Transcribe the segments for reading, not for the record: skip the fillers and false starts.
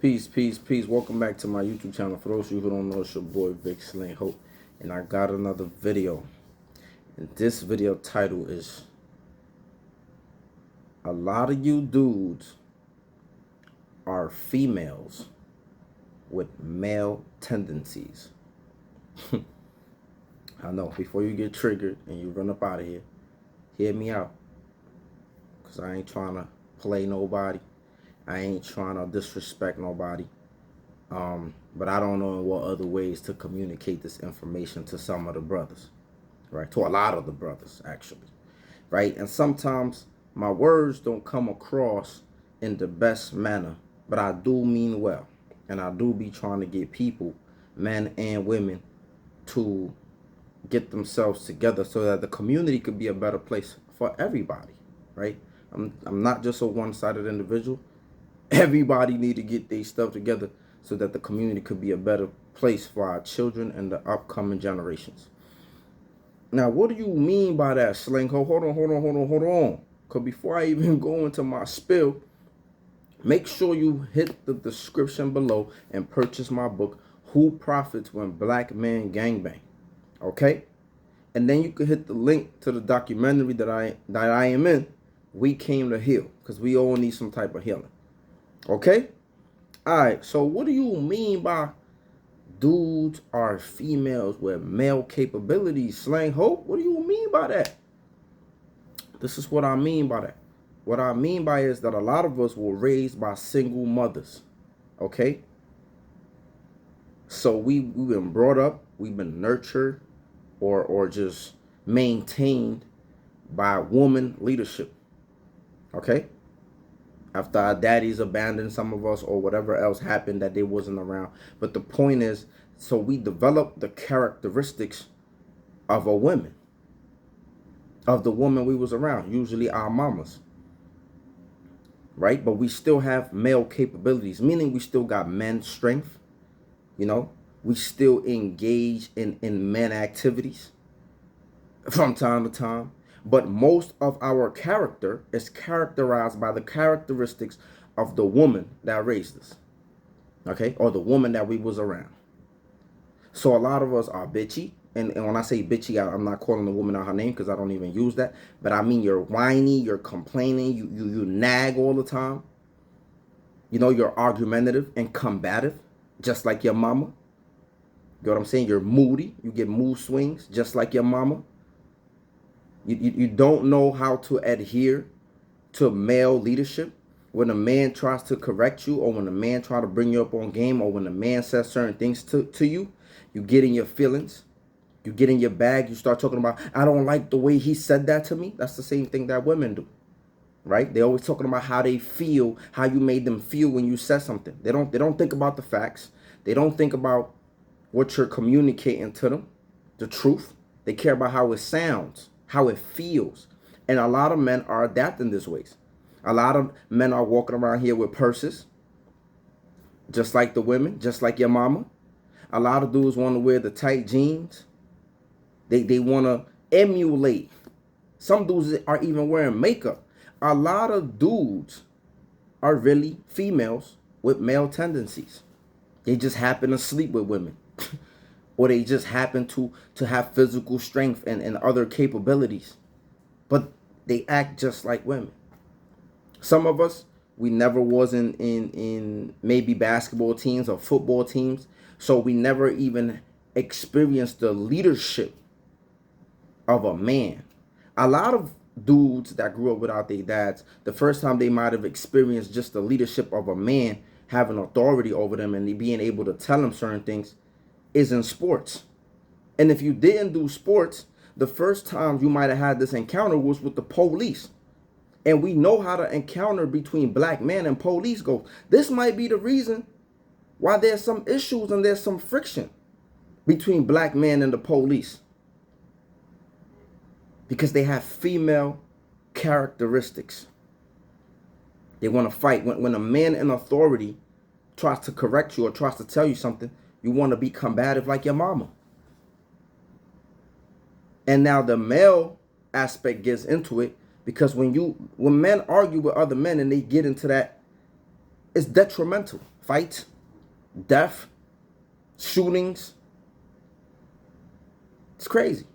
Peace, peace, peace. Welcome back to my YouTube channel. For those of you who don't know, it's your boy Vic Sling Hope, and I got another video. And this video title is "A lot of you dudes are females with male tendencies." I know. Before you get triggered and you run up out of here, hear me out, cause I ain't trying to play nobody. I ain't trying to disrespect nobody. But I don't know in what other ways to communicate this information to some of the brothers, right? To a lot of the brothers, actually, right? And sometimes my words don't come across in the best manner, but I do mean well. And I do be trying to get people, men and women, to get themselves together so that the community could be a better place for everybody, right? I'm not just a one-sided individual. Everybody need to get their stuff together so that the community could be a better place for our children and the upcoming generations. Now, what do you mean by that, Sling? Hold on. Because before I even go into my spill, make sure you hit the description below and purchase my book, Who Profits When Black Men Gangbang. Okay? And then you can hit the link to the documentary that I am in, We Came to Heal, because we all need some type of healing. Okay? Alright, so what do you mean by dudes are females with male capabilities, Slang Hope? What do you mean by that? This is what I mean by that. What I mean by is that a lot of us were raised by single mothers. Okay? So we've been brought up, we've been nurtured, or just maintained by woman leadership. Okay? After our daddies abandoned some of us or whatever else happened that they wasn't around. But the point is, so we developed the characteristics of a woman, of the woman we was around, usually our mamas, right? But we still have male capabilities, meaning we still got men strength, you know? We still engage in men activities from time to time. But most of our character is characterized by the characteristics of the woman that raised us, okay? Or the woman that we was around. So a lot of us are bitchy. And when I say bitchy, I'm not calling the woman out her name because I don't even use that. But I mean you're whiny, you're complaining, you nag all the time. You know, you're argumentative and combative, just like your mama. You know what I'm saying? You're moody. You get mood swings, just like your mama. You don't know how to adhere to male leadership. When a man tries to correct you, or when a man tries to bring you up on game, or when a man says certain things to you, you get in your feelings. You get in your bag. You start talking about, I don't like the way he said that to me. That's the same thing that women do, right? They're always talking about how they feel, how you made them feel when you said something. They don't think about the facts. They don't think about what you're communicating to them, the truth. They care about how it sounds, how it feels. And a lot of men are adapting these ways. A lot of men are walking around here with purses, just like the women, just like your mama. A lot of dudes want to wear the tight jeans. They want to emulate. Some dudes are even wearing makeup. A lot of dudes are really females with male tendencies. They just happen to sleep with women. Or they just happen to have physical strength and other capabilities. But they act just like women. Some of us, we never was in maybe basketball teams or football teams. So we never even experienced the leadership of a man. A lot of dudes that grew up without their dads, the first time they might have experienced just the leadership of a man having authority over them and being able to tell them certain things is in sports. And if you didn't do sports, the first time you might have had this encounter was with the police. And we know how the encounter between black men and police goes. This might be the reason why there's some issues and there's some friction between black men and the police. Because they have female characteristics. They want to fight. When a man in authority tries to correct you or tries to tell you something, you want to be combative like your mama. And now the male aspect gets into it, because when men argue with other men and they get into that, it's detrimental fights, death, shootings. It's crazy.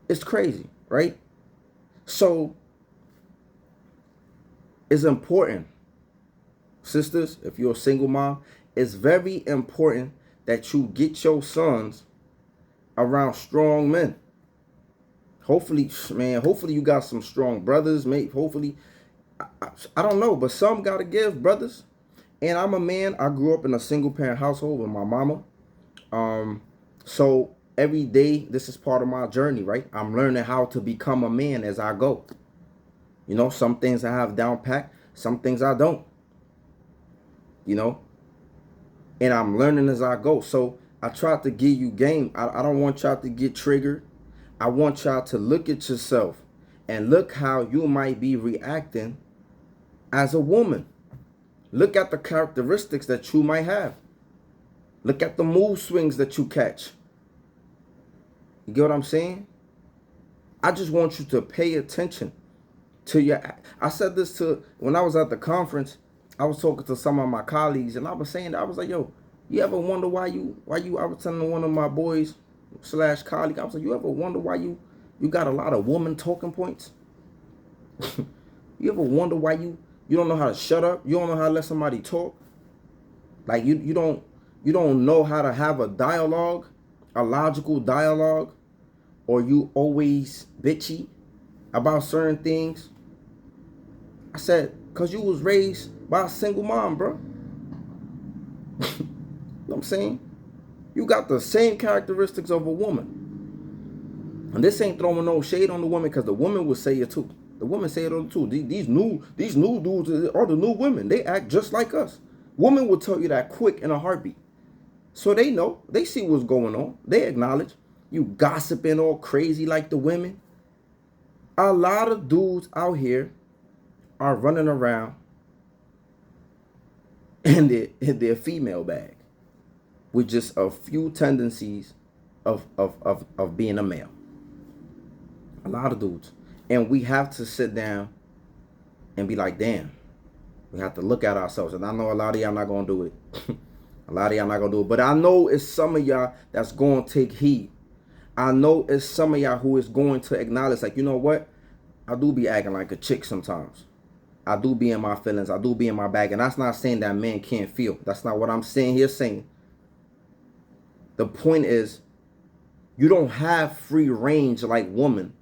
It's crazy, right? So it's important, sisters, if you're a single mom, it's very important that you get your sons around strong men. Hopefully, man, hopefully you got some strong brothers, mate. Hopefully, I don't know, but some gotta give, brothers. And I'm a man. I grew up in a single parent household with my mama. So every day, this is part of my journey, right? I'm learning how to become a man as I go. You know, some things I have down pat, some things I don't. You know, and I'm learning as I go. So I try to give you game. I don't want y'all to get triggered. I want y'all to look at yourself and look how you might be reacting as a woman. Look at the characteristics that you might have. Look at the mood swings that you catch. You get what I'm saying? I just want you to pay attention to your. I said this to when I was at the conference. I was talking to some of my colleagues, and I was saying, I was like, "Yo, you ever wonder why you?" I was telling one of my boys / colleague, I was like, "You ever wonder why you got a lot of woman talking points? You ever wonder why you don't know how to shut up? You don't know how to let somebody talk? Like you don't know how to have a dialogue, a logical dialogue, or you always bitchy about certain things?" I said, "Cause you was raised by a single mom, bro." You know what I'm saying? You got the same characteristics of a woman. And this ain't throwing no shade on the woman, because the woman will say it too. The women say it on too. These new dudes are the new women. They act just like us. Women will tell you that quick in a heartbeat. So they know. They see what's going on. They acknowledge. You gossiping all crazy like the women. A lot of dudes out here are running around in their female bag with just a few tendencies of being a male. A lot of dudes. And we have to sit down and be like, damn, we have to look at ourselves. And I know a lot of y'all not going to do it. A lot of y'all not going to do it. But I know it's some of y'all that's going to take heed. I know it's some of y'all who is going to acknowledge, like, you know what? I do be acting like a chick sometimes. I do be in my feelings. I do be in my bag. And that's not saying that men can't feel. That's not what I'm saying here saying. The point is, you don't have free range like woman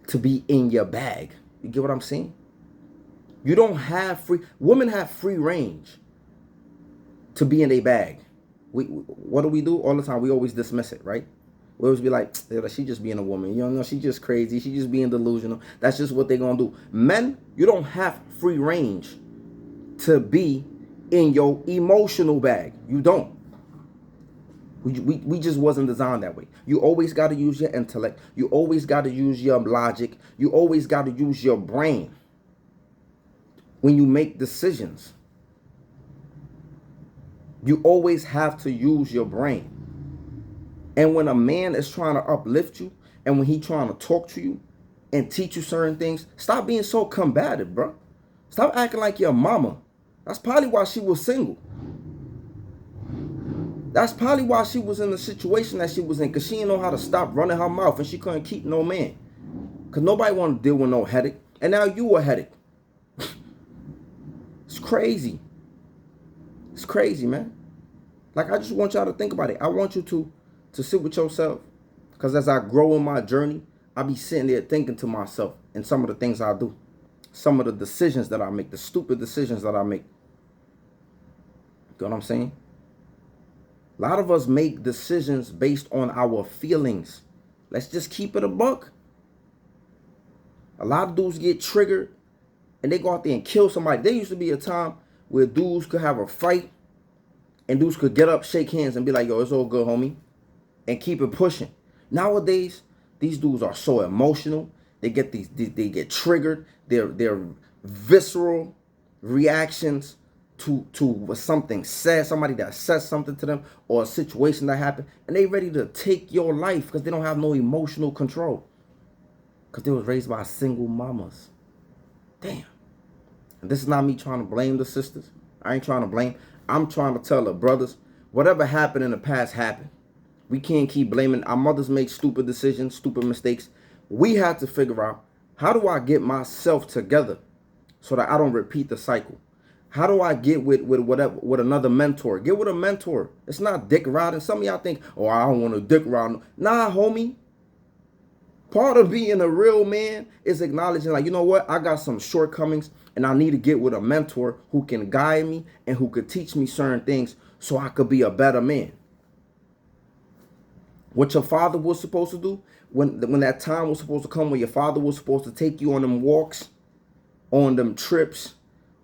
to be in your bag. You get what I'm saying? You don't have free. Women have free range to be in a bag. What do we do all the time? We always dismiss it, right? We always be like, she just being a woman. You know, she just crazy. She just being delusional. That's just what they're going to do. Men, you don't have free range to be in your emotional bag. You don't. We just wasn't designed that way. You always got to use your intellect. You always got to use your logic. You always got to use your brain when you make decisions. You always have to use your brain. And when a man is trying to uplift you, and when he trying to talk to you and teach you certain things, stop being so combative, bro. Stop acting like your mama. That's probably why she was single. That's probably why she was in the situation that she was in, because she didn't know how to stop running her mouth, and she couldn't keep no man. Because nobody want to deal with no headache. And now you a headache. It's crazy. It's crazy, man. Like, I just want y'all to think about it. I want you to sit with yourself. Because as I grow in my journey, I be sitting there thinking to myself and some of the things I do. Some of the decisions that I make, the stupid decisions that I make. You know what I'm saying? A lot of us make decisions based on our feelings. Let's just keep it a buck. A lot of dudes get triggered and they go out there and kill somebody. There used to be a time where dudes could have a fight and dudes could get up, shake hands, and be like, yo, it's all good, homie, and keep it pushing. Nowadays, these dudes are so emotional. They get triggered. Their visceral reactions to something said, somebody that says something to them, or a situation that happened, and they ready to take your life because they don't have no emotional control. Because they was raised by single mamas. Damn. And this is not me trying to blame the sisters. I ain't trying to blame. I'm trying to tell her, brothers, whatever happened in the past happened. We can't keep blaming. Our mothers make stupid decisions, stupid mistakes. We have to figure out, how do I get myself together so that I don't repeat the cycle? How do I get with another mentor? Get with a mentor. It's not dick riding. Some of y'all think, oh, I don't want to dick ride. Nah, homie. Part of being a real man is acknowledging, like, you know what? I got some shortcomings and I need to get with a mentor who can guide me and who could teach me certain things so I could be a better man. What your father was supposed to do, when that time was supposed to come, when your father was supposed to take you on them walks, on them trips,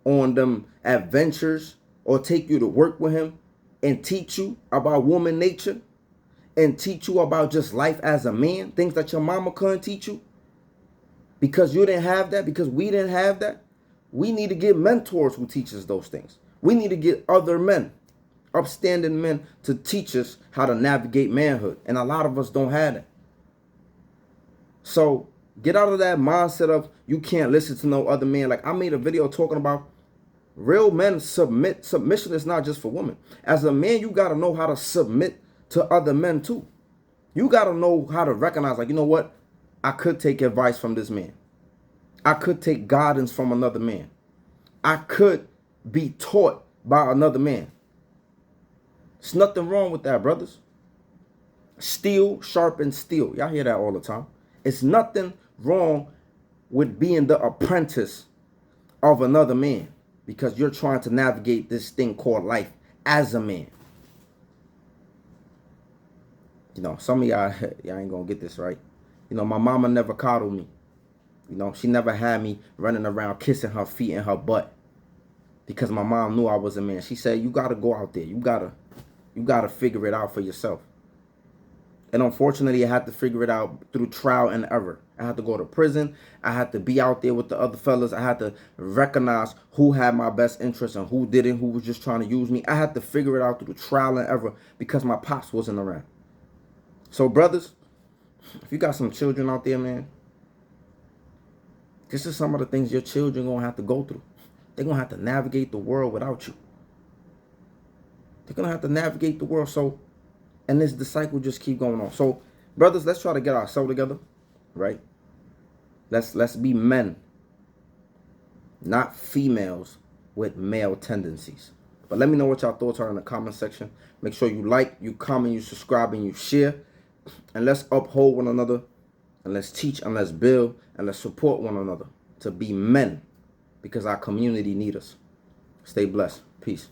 on them adventures, or take you to work with him and teach you about woman nature and teach you about just life as a man, things that your mama couldn't teach you because you didn't have that, because we didn't have that. We need to get mentors who teach us those things. We need to get other men, upstanding men, to teach us how to navigate manhood. And a lot of us don't have that. So get out of that mindset of you can't listen to no other man. Like, I made a video talking about real men submit. Submission is not just for women. As a man, you got to know how to submit to other men too. You got to know how to recognize, like, you know what? I could take advice from this man. I could take guidance from another man. I could be taught by another man. There's nothing wrong with that, brothers. Steel sharpens steel. Y'all hear that all the time. It's nothing wrong with being the apprentice of another man because you're trying to navigate this thing called life as a man. You know, some of y'all ain't gonna get this right. You know, my mama never coddled me. You know, she never had me running around kissing her feet and her butt because my mom knew I was a man. She said, you gotta go out there. You gotta figure it out for yourself. And unfortunately, I had to figure it out through trial and error. I had to go to prison. I had to be out there with the other fellas. I had to recognize who had my best interest and who didn't, who was just trying to use me. I had to figure it out through trial and error because my pops wasn't around. So, brothers, if you got some children out there, man, this is some of the things your children going to have to go through. They're going to have to navigate the world without you. They're going to have to navigate the world. So, and the cycle just keep going on. So, brothers, let's try to get ourselves together, right? Let's be men, not females with male tendencies. But let me know what y'all thoughts are in the comment section. Make sure you like, you comment, you subscribe, and you share. And let's uphold one another, and let's teach, and let's build, and let's support one another to be men, because our community needs us. Stay blessed. Peace.